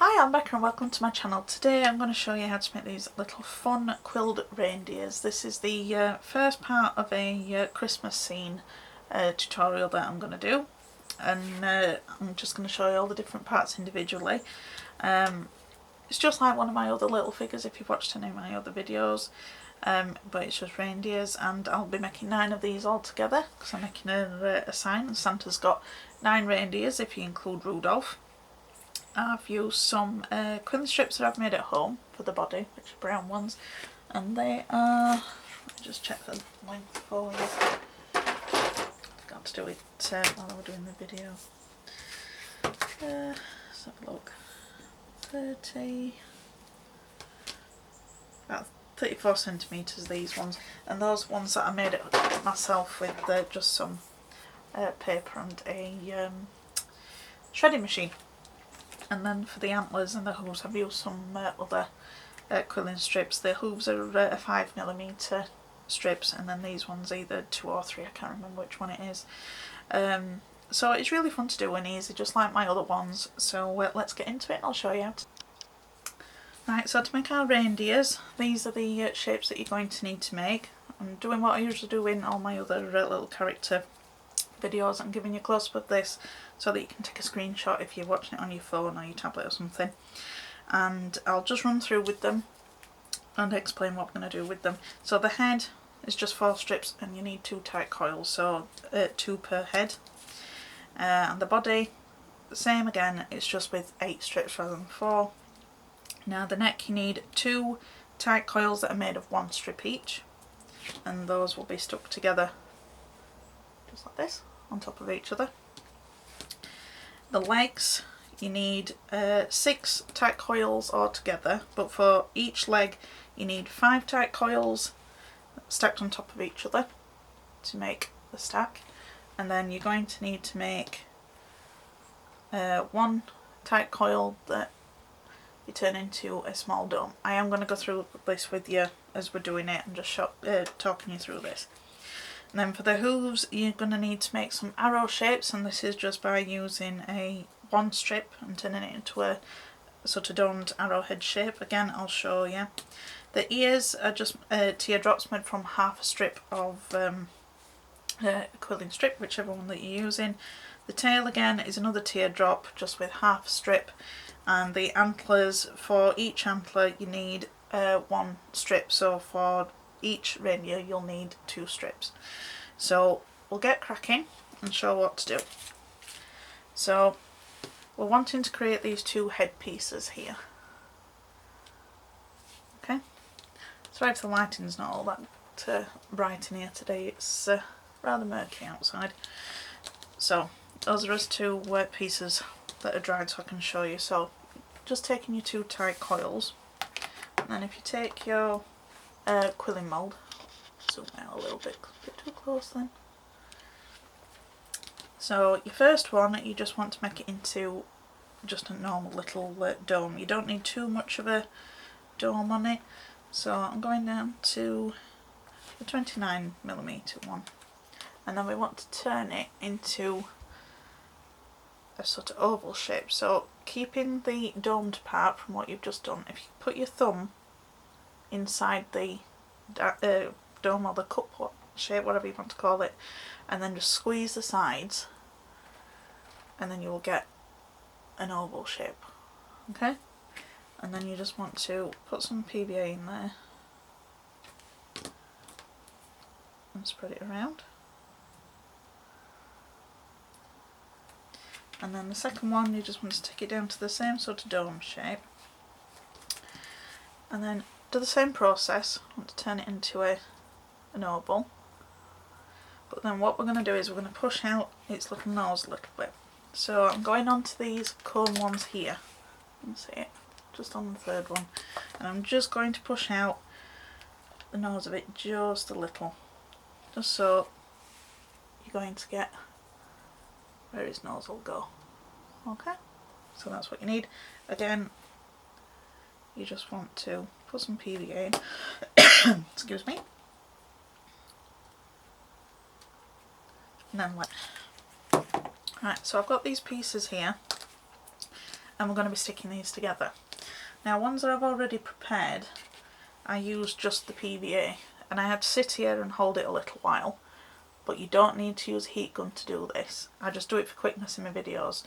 Hi, I'm Becca and welcome to my channel. Today I'm going to show you how to make these little fun quilled reindeers. This is the first part of a Christmas scene tutorial that I'm going to do, and I'm just going to show you all the different parts individually. It's just like one of my other little figures if you've watched any of my other videos, but it's just reindeers, and I'll be making 9 of these all together because I'm making a sign, and Santa's got 9 reindeers if you include Rudolph. I've used some quilling strips that I've made at home for the body, which are brown ones, and they are, let me just check the length for you. Forgot to do it while I was doing the video. Let's have a look. 30, about 34 centimetres these ones, and those ones that I made it myself with just some paper and a shredding machine. And then for the antlers and the hooves I've used some other quilling strips. The hooves are 5mm strips, and then these ones either 2 or 3, I can't remember which one it is. So it's really fun to do and easy, just like my other ones. So let's get into it and I'll show you how to. Right, so to make our reindeers, these are the shapes that you're going to need to make. I'm doing what I usually do in all my other little character videos. I'm giving you a close-up of this so that you can take a screenshot if you're watching it on your phone or your tablet or something, and I'll just run through with them and explain what we're going to do with them. So the head is just 4 strips and you need 2 tight coils, so 2 per head, and the body the same again, it's just with 8 strips rather than 4. Now the neck, you need 2 tight coils that are made of 1 strip each, and those will be stuck together just like this on top of each other. The legs, you need 6 tight coils altogether, but for each leg you need 5 tight coils stacked on top of each other to make the stack, and then you're going to need to make 1 tight coil that you turn into a small dome. I am going to go through this with you as we're doing it and just talking you through this. And then for the hooves, you're going to need to make some arrow shapes, and this is just by using a 1 strip and turning it into a sort of domed arrowhead shape. Again, I'll show you. The ears are just teardrops made from half a strip of quilling strip, whichever one that you're using. The tail again is another teardrop just with half a strip, and the antlers, for each antler you need 1 strip, so for each reindeer you'll need 2 strips. So we'll get cracking and show what to do. So we're wanting to create these 2 head pieces here. Okay, sorry if the lighting's not all that bright in here today, it's rather murky outside. So those are us 2 pieces that are dried so I can show you. So just taking your 2 tight coils, and then if you take your quilling mould, zoom out a little bit too close then. So your first one, you just want to make it into just a normal little dome. You don't need too much of a dome on it, so I'm going down to the 29mm one, and then we want to turn it into a sort of oval shape. So keeping the domed part from what you've just done, if you put your thumb inside the dome or the cup shape, whatever you want to call it, and then just squeeze the sides, and then you will get an oval shape. Okay, and then you just want to put some PVA in there and spread it around. And then the second one, you just want to take it down to the same sort of dome shape, and then do the same process. I want to turn it into an oval, but then what we're going to do is we're going to push out its little nose a little bit. So I'm going on to these cone ones here, you can see it just on the 3rd one, and I'm just going to push out the nose of it just a little, just so you're going to get where his nose will go. Okay, so that's what you need. Again, you just want to put some PVA in, excuse me, and then right, so I've got these pieces here, and we're going to be sticking these together. Now, ones that I've already prepared, I use just the PVA, and I had to sit here and hold it a little while, but you don't need to use a heat gun to do this. I just do it for quickness in my videos.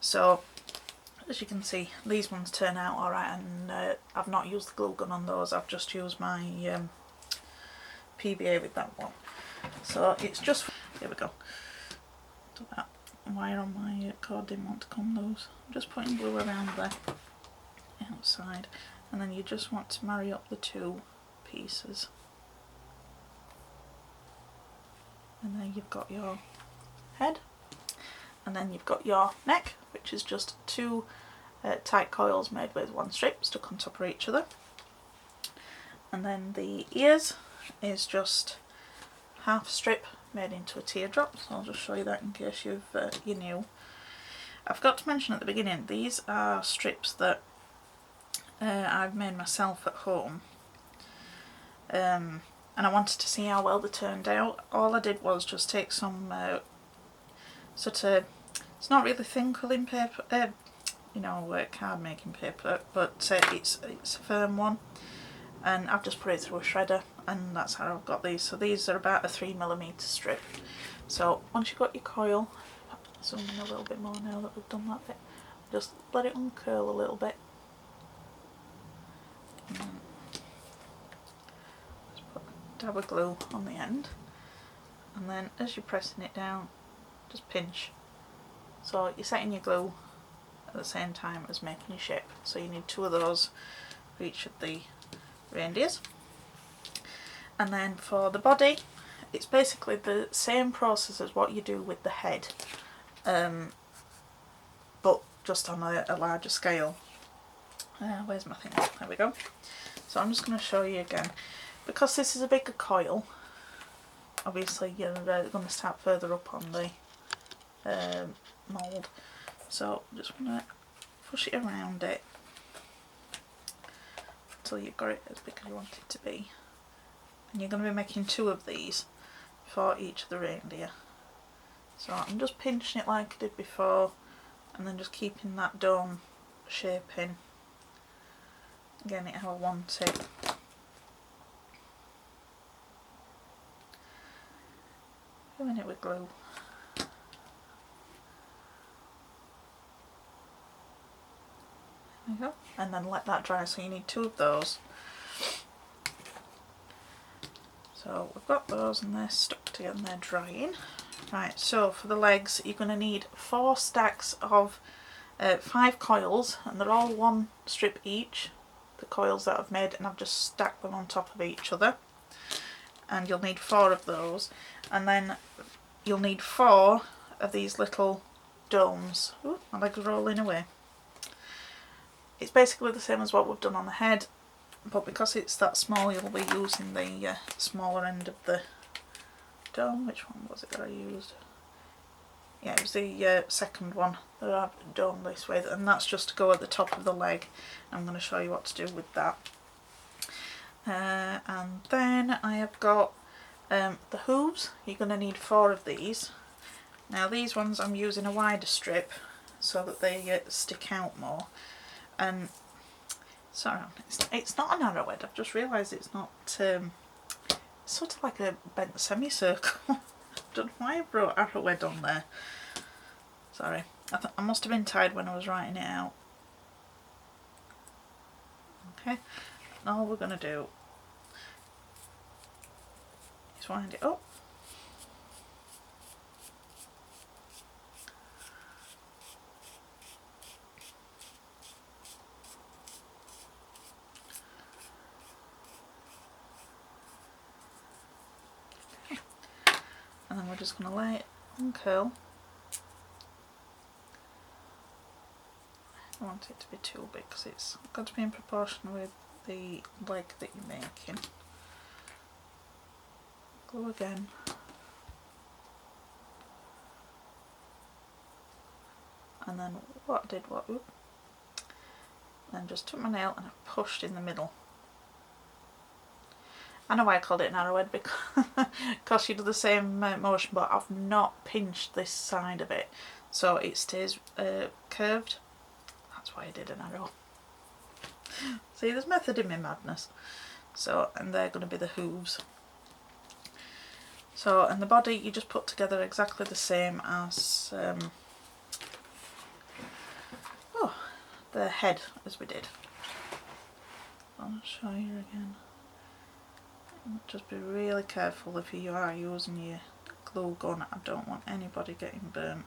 So as you can see, these ones turn out alright, and I've not used the glue gun on those, I've just used my PVA with that one. So it's just, here we go. That wire on my cord didn't want to come loose. I'm just putting glue around the outside, and then you just want to marry up the two pieces. And then you've got your head, and then you've got your neck, which is just two tight coils made with one strip stuck on top of each other. And then the ears is just half a strip made into a teardrop, so I'll just show you that in case you knew. I forgot to mention at the beginning, these are strips that I've made myself at home, and I wanted to see how well they turned out. All I did was just take some sort of, it's not really thin quilling paper, you know, card making paper, but it's a firm one, and I've just put it through a shredder, and that's how I've got these. So these are about a 3mm strip. So once you've got your coil, zoom in a little bit more now that we've done that bit, just let it uncurl a little bit. Just put a dab of glue on the end, and then as you're pressing it down, just pinch. So you're setting your glue at the same time as making your shape. So you need two of those for each of the reindeers. And then for the body, it's basically the same process as what you do with the head, but just on a larger scale. Where's my thing? There we go. So I'm just going to show you again. Because this is a bigger coil, obviously you're going to start further up on the mould. So I'm just going to push it around it until you've got it as big as you want it to be. And you're going to be making two of these for each of the reindeer. So I'm just pinching it like I did before, and then just keeping that dome shape in, getting it how I want it. Filling it with glue. There you go. And then let that dry, so you need two of those. So we've got those, and they're stuck together and they're drying. Right, so for the legs you're going to need 4 stacks of 5 coils, and they're all one strip each, the coils that I've made, and I've just stacked them on top of each other. And you'll need 4 of those, and then you'll need 4 of these little domes. Ooh, my leg's rolling away. It's basically the same as what we've done on the head, but because it's that small you'll be using the smaller end of the dome. Which one was it that I used? Yeah, it was the second one that I've domed this with, and that's just to go at the top of the leg. I'm going to show you what to do with that. And then I have got the hooves. You're going to need 4 of these. Now these ones I'm using a wider strip so that they stick out more. And sorry, it's not an arrowhead, I've just realised it's not, it's sort of like a bent semicircle. I don't know why I wrote arrowhead on there. Sorry, I must have been tired when I was writing it out. Okay, and all we're going to do is wind it up. And then we're just going to let it uncurl. I don't want it to be too big because it's got to be in proportion with the leg that you're making. Glue again. And then what I did, then just took my nail and I pushed in the middle. I know why I called it an arrowhead, because you do the same motion, but I've not pinched this side of it, so it stays curved. that's why I did an arrow. See, there's method in my madness. So, and they're going to be the hooves. So, and the body you just put together exactly the same as the head as we did. I'll show you again. Just be really careful if you are using your glue gun. I don't want anybody getting burnt.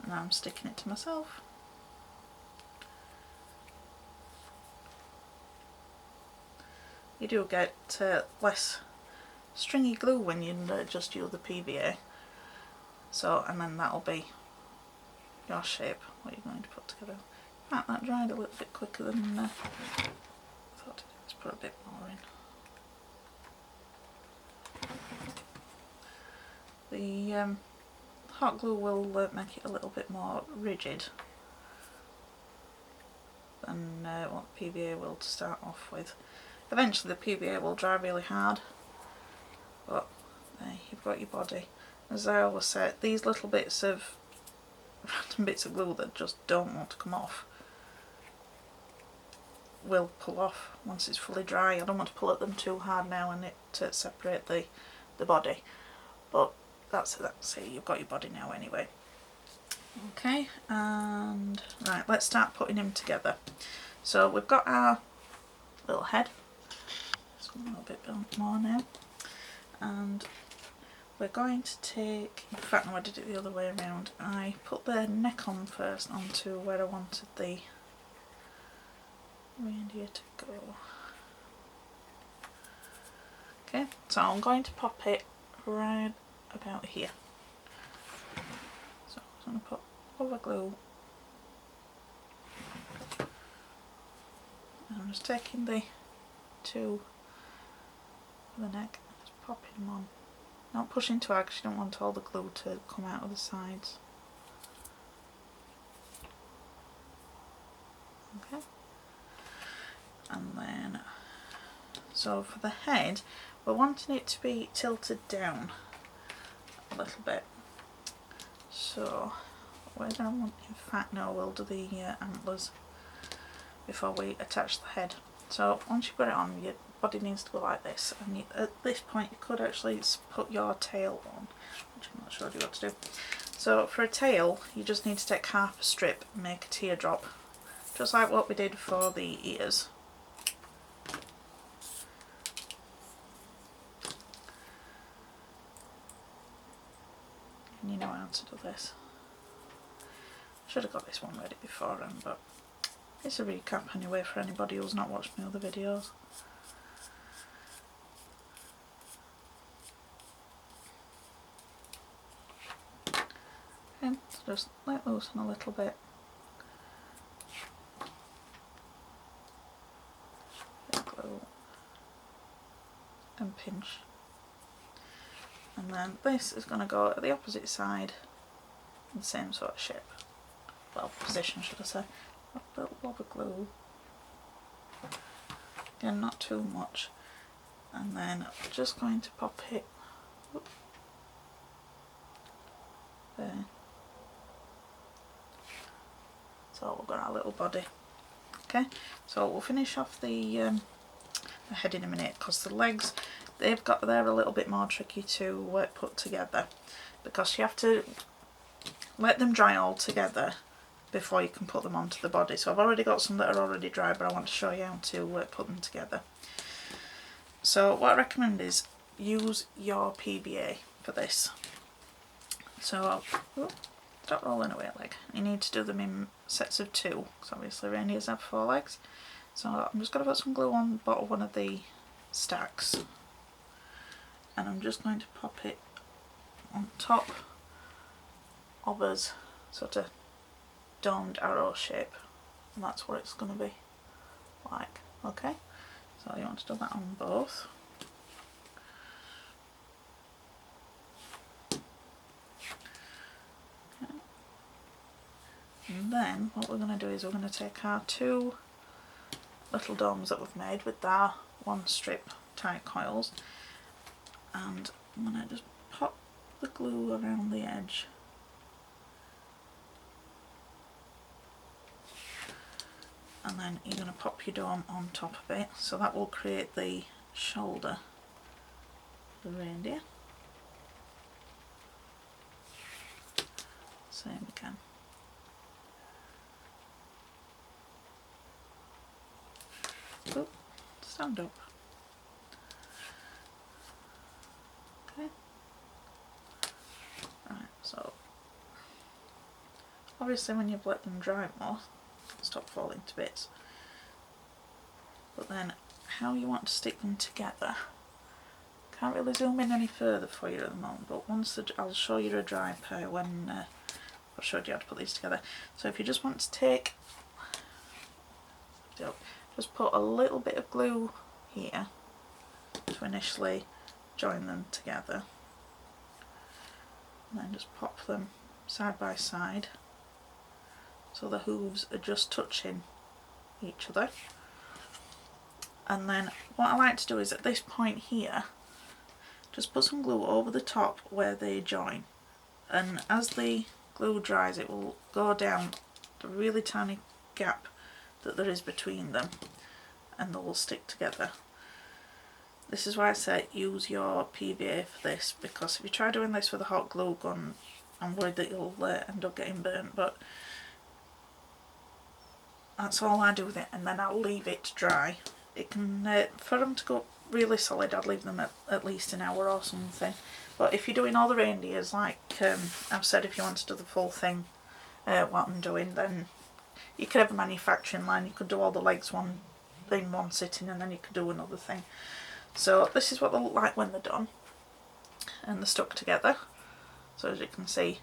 Now I'm sticking it to myself. You do get less stringy glue when you just use the PVA. So, and then that'll be your shape, what you're going to put together. In fact, that dried a little bit quicker than I thought. Let's put a bit more in. The hot glue will make it a little bit more rigid than what PVA will to start off with. Eventually the PVA will dry really hard, but there you've got your body. As I always say, these little bits of random bits of glue that just don't want to come off will pull off once it's fully dry. I don't want to pull at them too hard now and it to separate the body, but that's it, you've got your body now anyway. Okay, and right, let's start putting him together. So we've got our little head, it's a little bit more now, and we're going to take, in fact no, I did it the other way around. I put the neck on first onto where I wanted the reindeer to go. Okay, so I'm going to pop it right about here. So I'm going to put over glue. And I'm just taking the two for the neck, just popping them on. Not pushing too hard because you don't want all the glue to come out of the sides. Okay. And then, so for the head, we're wanting it to be tilted down a little bit. So, where do I want, in fact no, we'll do the antlers before we attach the head. So once you've got it on, your body needs to go like this, and at this point you could actually put your tail on, which I'm not sure what to do. So for a tail you just need to take half a strip and make a teardrop, just like what we did for the ears. And you know how to do this. I should have got this one ready beforehand, but it's a recap anyway for anybody who's not watched my other videos. Okay, so just let loosen a little bit. Bit of glue and pinch. And then this is going to go at the opposite side in the same sort of shape. Well, position should I say. A little blob of glue. Again, not too much. And then I'm just going to pop it there. So we've got our little body. Okay, so we'll finish off the head in a minute, because the legs, they're a little bit more tricky to put together, because you have to let them dry all together before you can put them onto the body. So I've already got some that are already dry, but I want to show you how to put them together. So what I recommend is use your PVA for this. So stop rolling away a leg. You need to do them in sets of 2, because obviously reindeers have 4 legs. So I'm just going to put some glue on the bottom of one of the stacks, and I'm just going to pop it on top of us, sort of domed arrow shape, and that's what it's going to be like. Okay, so you want to do that on both. Okay. And then what we're going to do is we're going to take our 2 little domes that we've made with our 1 strip tie coils, and I'm going to just pop the glue around the edge. And then you're going to pop your dome on top of it, so that will create the shoulder of the reindeer. Same again. Oh, stand up. Okay. Right, so obviously when you've let them dry more, they'll stop falling to bits. But then how you want to stick them together, can't really zoom in any further for you at the moment, but once I'll show you a dry pair when I showed you how to put these together. So if you just want to take, just put a little bit of glue here to initially join them together, and then just pop them side by side so the hooves are just touching each other. And then what I like to do is at this point here, just put some glue over the top where they join, and as the glue dries it will go down the really tiny gap that there is between them and they will stick together. This is why I say use your PVA for this, because if you try doing this with a hot glue gun, I'm worried that you'll end up getting burnt, but that's all I do with it, and then I'll leave it to dry. It can, for them to go really solid, I'd leave them at least an hour or something. But if you're doing all the reindeers, like I've said, if you want to do the full thing, what I'm doing, then you could have a manufacturing line, you could do all the legs in one sitting, and then you could do another thing. So this is what they look like when they're done and they're stuck together. So as you can see,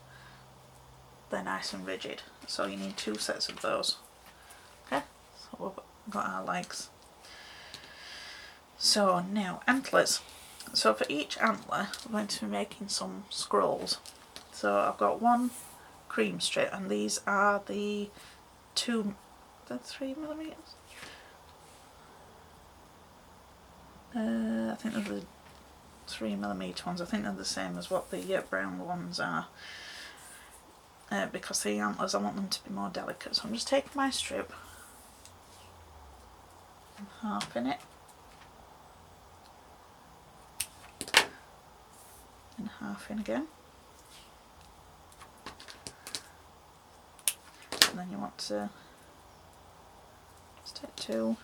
they're nice and rigid, so you need 2 sets of those. Okay, so we've got our legs. So now antlers. So for each antler I'm going to be making some scrolls. So I've got 1 cream strip, and these are the 3mm. I think they're the 3mm ones. I think they're the same as what the brown ones are, because the antlers, I want them to be more delicate. So I'm just taking my strip and half in it, and half in again, and then you want to just take 2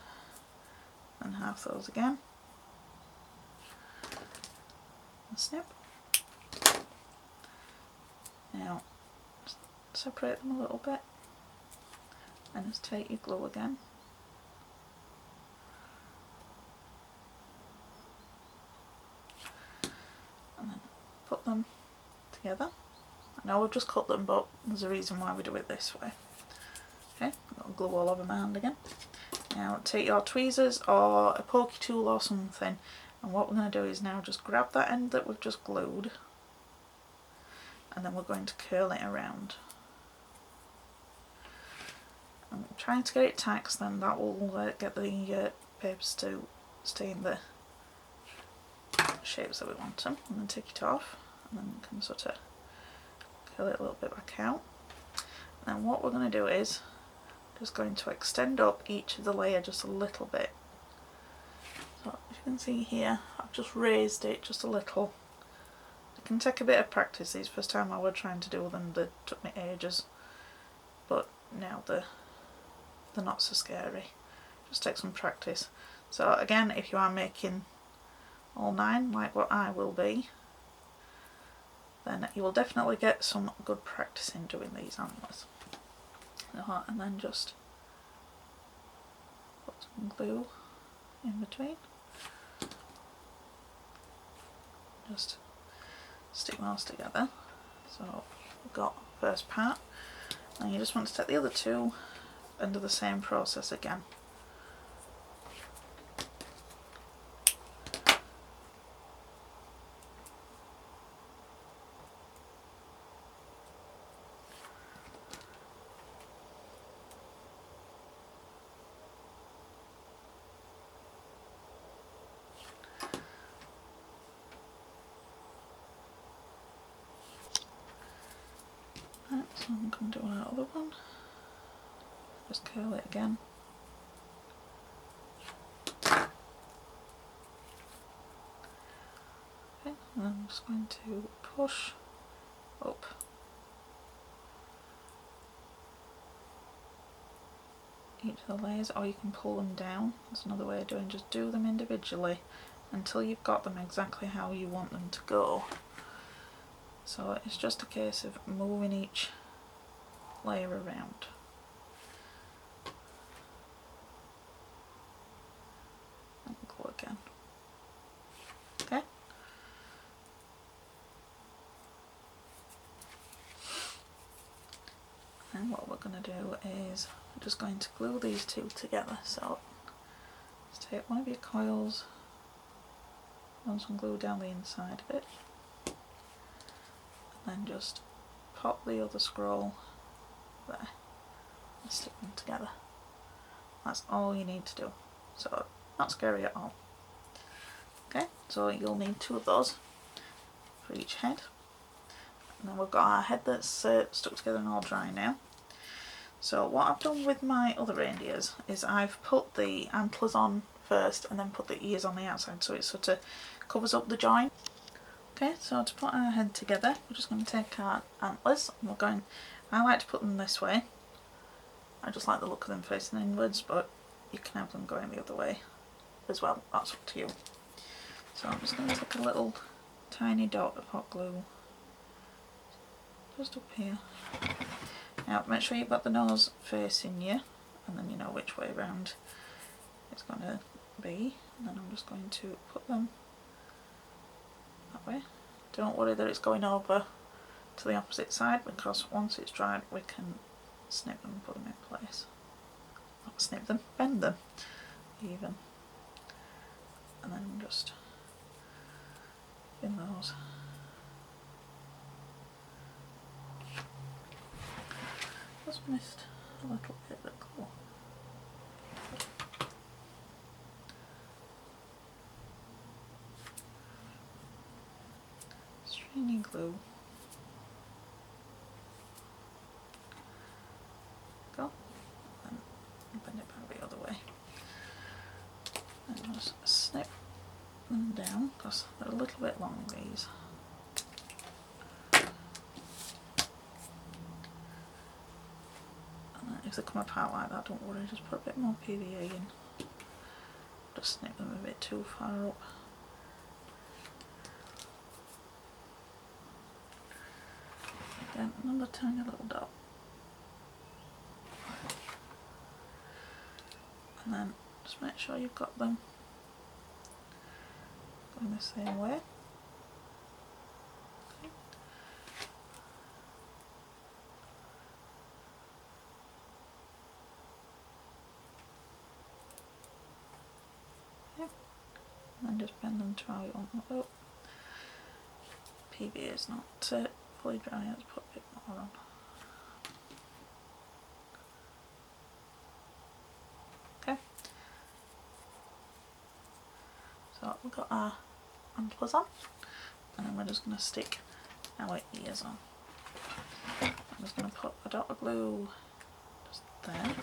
and half those again, and snip. Now just separate them a little bit and just take your glue again, and then put them together. I know we've just cut them, but there's a reason why we do it this way. Okay, I've got glue all over my hand again. Now take your tweezers or a pokey tool or something, and what we're going to do is now just grab that end that we've just glued, and then we're going to curl it around. I'm trying to get it tight, because then that will get the papers to stay in the shapes that we want them, and then take it off, and then you can sort of curl it a little bit back out. And then what we're going to do is just going to extend up each of the layer just a little bit. So as you can see here, I've just raised it just a little. It can take a bit of practice. These first time I was trying to do them, they took me ages, but now they're not so scary. Just take some practice. So again, if you are making all 9 like what I will be, then you will definitely get some good practice in doing these antlers. And then just put some glue in between. Just stick those together. So we've got the first part, and you just want to take the other 2 and do the same process again. I'm going to do our other one. Just curl it again. Okay, and I'm just going to push up. Each of the layers, or you can pull them down. That's another way of doing. Just do them individually until you've got them exactly how you want them to go. So it's just a case of moving each layer around. And go again. Okay. And what we're going to do is we're just going to glue these two together. So just take one of your coils, run some glue down the inside of it, and then just pop the other scroll there and stick them together. That's all you need to do. So not scary at all. Okay, so you'll need 2 of those for each head. And then we've got our head that's stuck together and all dry now. So what I've done with my other reindeers is I've put the antlers on first and then put the ears on the outside, so it sort of covers up the join. Okay, so to put our head together, we're just going to take our antlers and we're going, I like to put them this way. I just like the look of them facing inwards, but you can have them going the other way as well, that's up to you. So I'm just going to take a little tiny dot of hot glue just up here. Now make sure you've got the nose facing you, and then you know which way round it's going to be. And then I'm just going to put them that way. Don't worry that it's going over to the opposite side, because once it's dried we can snip them and put them in place. Not snip them, bend them even. And then just in those. Just missed a little bit of glue. Stringy glue. Go. And bend it back the other way. And just snip them down, because they're a little bit long, these. If they come apart like that, don't worry, just put a bit more PVA in. Just snip them a bit too far up. Again, another tiny little dot. And then just make sure you've got them going the same way. And then just bend them to how you want them. Oh, PVA is not fully dry, let's put a bit more on. Okay, so we've got our antlers on, and then we're just going to stick our ears on. I'm just going to put a dot of glue just there, and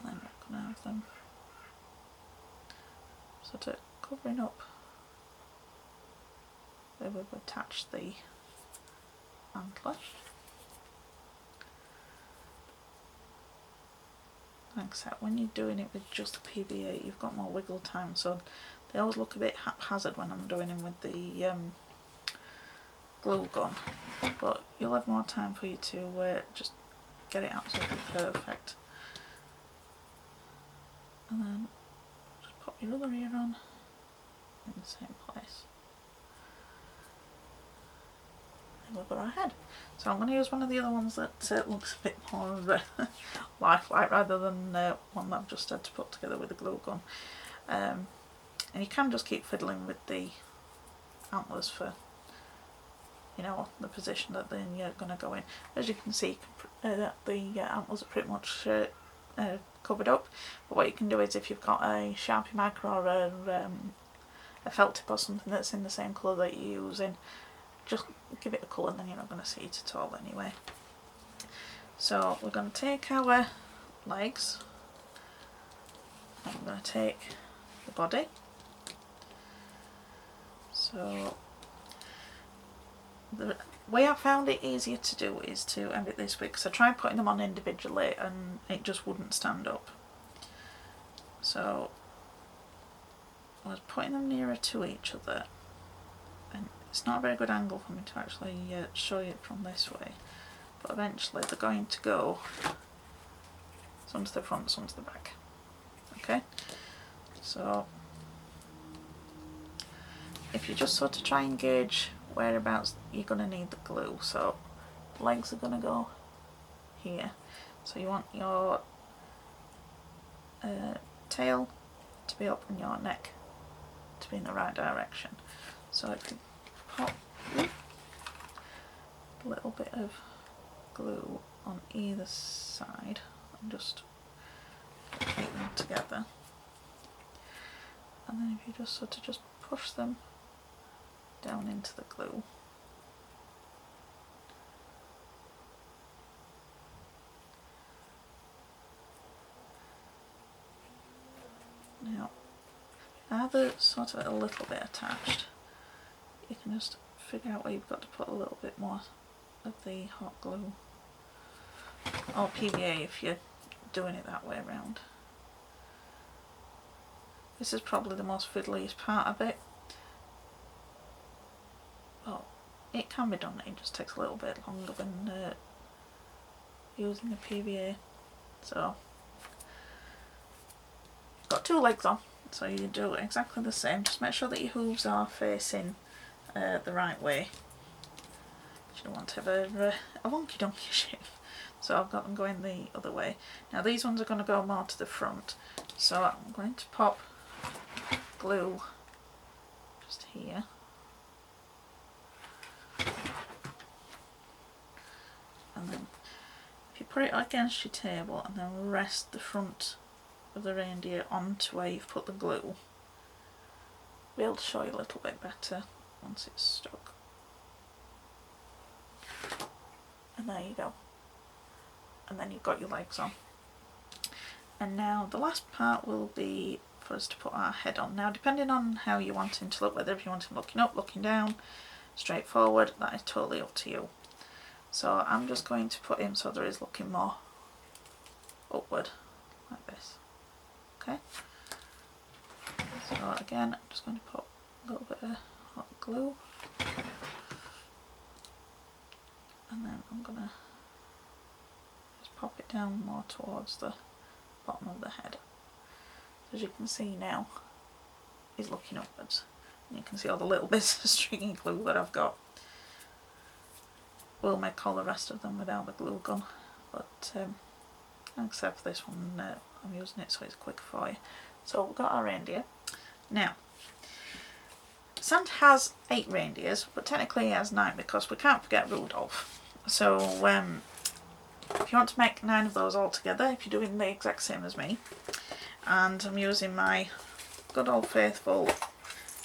then we're going to have them sort of covering up where we've attached the antler. Except when you're doing it with just the PVA, you've got more wiggle time, so they always look a bit haphazard when I'm doing them with the glue gun, but you'll have more time for you to just get it absolutely perfect. And then just pop your other ear on in the same place. And we've got our head. So I'm going to use one of the other ones that looks a bit more lifelike, rather than one that I've just had to put together with a glue gun. And you can just keep fiddling with the antlers for, you know, the position that then you're going to go in. As you can see, the antlers are pretty much covered up, but what you can do is, if you've got a Sharpie marker or a felt tip or something that's in the same colour that you're using, just give it a colour and then you're not going to see it at all anyway. So we're going to take our legs, and we're going to take the body. So the way I found it easier to do is to end it this way, because I tried putting them on individually and it just wouldn't stand up. So I was putting them nearer to each other, and it's not a very good angle for me to actually show you it from this way, but eventually they're going to go some to the front, some to the back. Okay, so if you just sort of try and gauge whereabouts you're going to need the glue, so the legs are going to go here, so you want your tail to be up and your neck to be in the right direction. So if you pop a little bit of glue on either side and just keep them together, and then if you just sort of just push them down into the glue, now they're sort of a little bit attached, you can just figure out where you've got to put a little bit more of the hot glue, or PVA if you're doing it that way around. This is probably the most fiddliest part of it. Well, it can be done, it just takes a little bit longer than using the PVA. So, got two legs on, so you do exactly the same. Just make sure that your hooves are facing the right way. You don't want to have a wonky donkey shape. So I've got them going the other way. Now these ones are going to go more to the front, so I'm going to pop glue just here. And then if you put it against your table and then rest the front of the reindeer onto where you've put the glue, I'll be able to show you a little bit better once it's stuck. And there you go. And then you've got your legs on. And now the last part will be for us to put our head on. Now depending on how you want him to look, whether if you want him looking up, looking down, straight forward, that is totally up to you. So I'm just going to put him so there is looking more upward, like this. Okay. So again, I'm just going to put a little bit of hot glue, and then I'm going to just pop it down more towards the bottom of the head. As you can see now, he's looking upwards. And you can see all the little bits of stringy glue that I've got. We'll make all the rest of them without the glue gun, but except for this one, I'm using it so it's quick for you. So we've got our reindeer. Now, Santa has 8 reindeers, but technically he has 9 because we can't forget Rudolph. So if you want to make 9 of those all together, if you're doing the exact same as me, and I'm using my good old faithful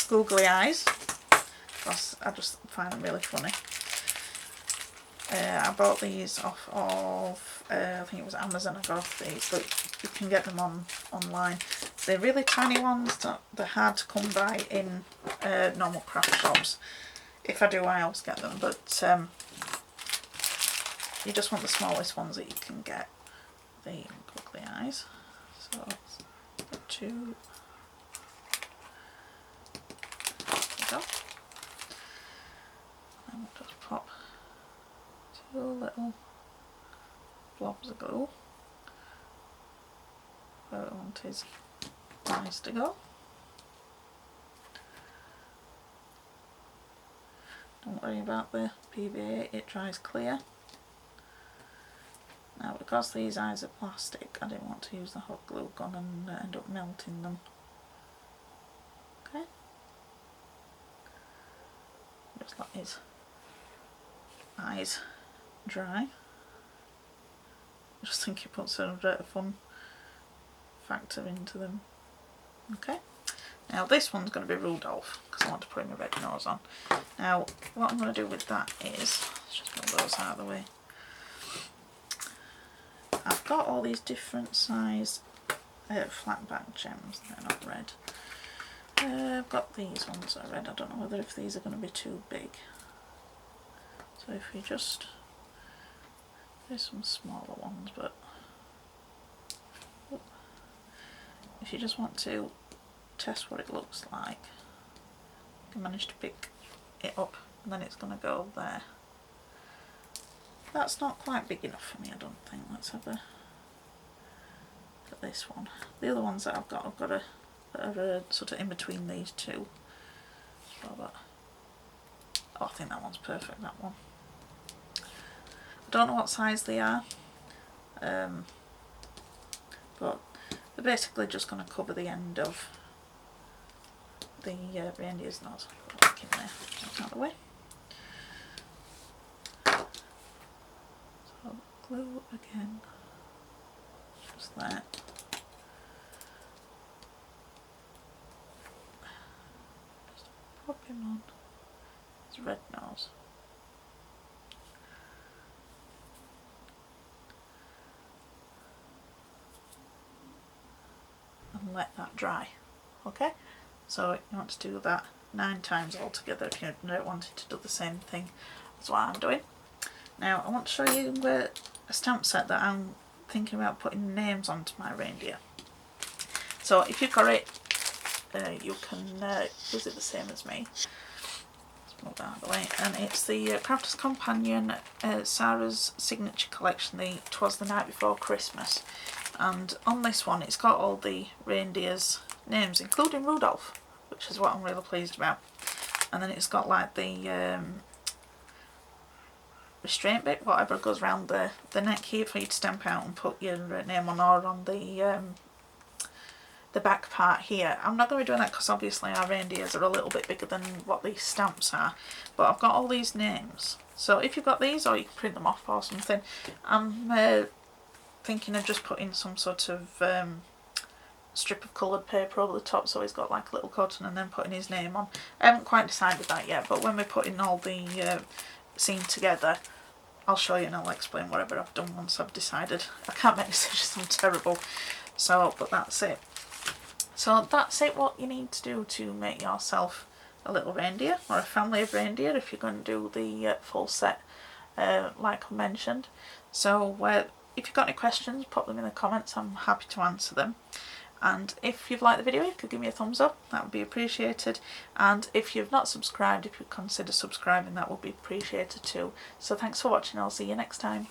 googly eyes because I just find them really funny. I bought these off of, I think it was Amazon I got these, but you can get them online. They're really tiny ones, they're hard to come by in normal craft shops. If I do, I always get them, but you just want the smallest ones that you can get, the googly eyes. So, 2, there we go. And we'll just pop 2 little blobs of glue where we want his eyes to go. Don't worry about the PVA, it dries clear. Now because these eyes are plastic, I didn't want to use the hot glue gun and end up melting them. Okay. Just let his eyes dry. I just think it puts a fun factor into them. Okay, Now this one's going to be Rudolph because I want to put my red nose on. Now what I'm going to do with that is, let's just move those out of the way. I've got all these different size flat back gems, they're not red. I've got these ones that are red, I don't know whether if these are going to be too big. So if we just, there's some smaller ones, but if you just want to test what it looks like, you can manage to pick it up and then it's going to go there. That's not quite big enough for me, I don't think. Let's have a look at this one. The other ones that I've got a that are sort of in between these two. Oh, I think that one's perfect, that one. I don't know what size they are, but they're basically just going to cover the end of the reindeer's nose. Put it back in there, out of the way. So glue again, just there. Just pop him on his red nose. And let that dry. Okay? So you want to do that 9 times altogether if you don't want it to do the same thing as what I'm doing. Now I want to show you a stamp set that I'm thinking about putting names onto my reindeer. So if you've got it, you can use it the same as me. Let's move that out of the way. And it's the Crafter's Companion Sarah's Signature Collection, the 'Twas the Night Before Christmas. And on this one it's got all the reindeer's names, including Rudolph, which is what I'm really pleased about. And then it's got like the restraint bit, whatever goes around the neck here for you to stamp out and put your name on, or on the back part here. I'm not going to be doing that because obviously our reindeers are a little bit bigger than what these stamps are, but I've got all these names. So if you've got these, or you can print them off or something, I'm thinking of just putting some sort of strip of coloured paper over the top so he's got like a little cotton, and then putting his name on. I haven't quite decided that yet, but when we're putting all the scene together I'll show you and I'll explain whatever I've done once I've decided. I can't make decisions, I'm terrible. So, but that's it. So that's it, what you need to do to make yourself a little reindeer, or a family of reindeer if you're going to do the full set like I mentioned. So if you've got any questions, pop them in the comments, I'm happy to answer them. And if you've liked the video, you could give me a thumbs up, that would be appreciated. And if you've not subscribed, if you consider subscribing, that would be appreciated too. So thanks for watching, I'll see you next time.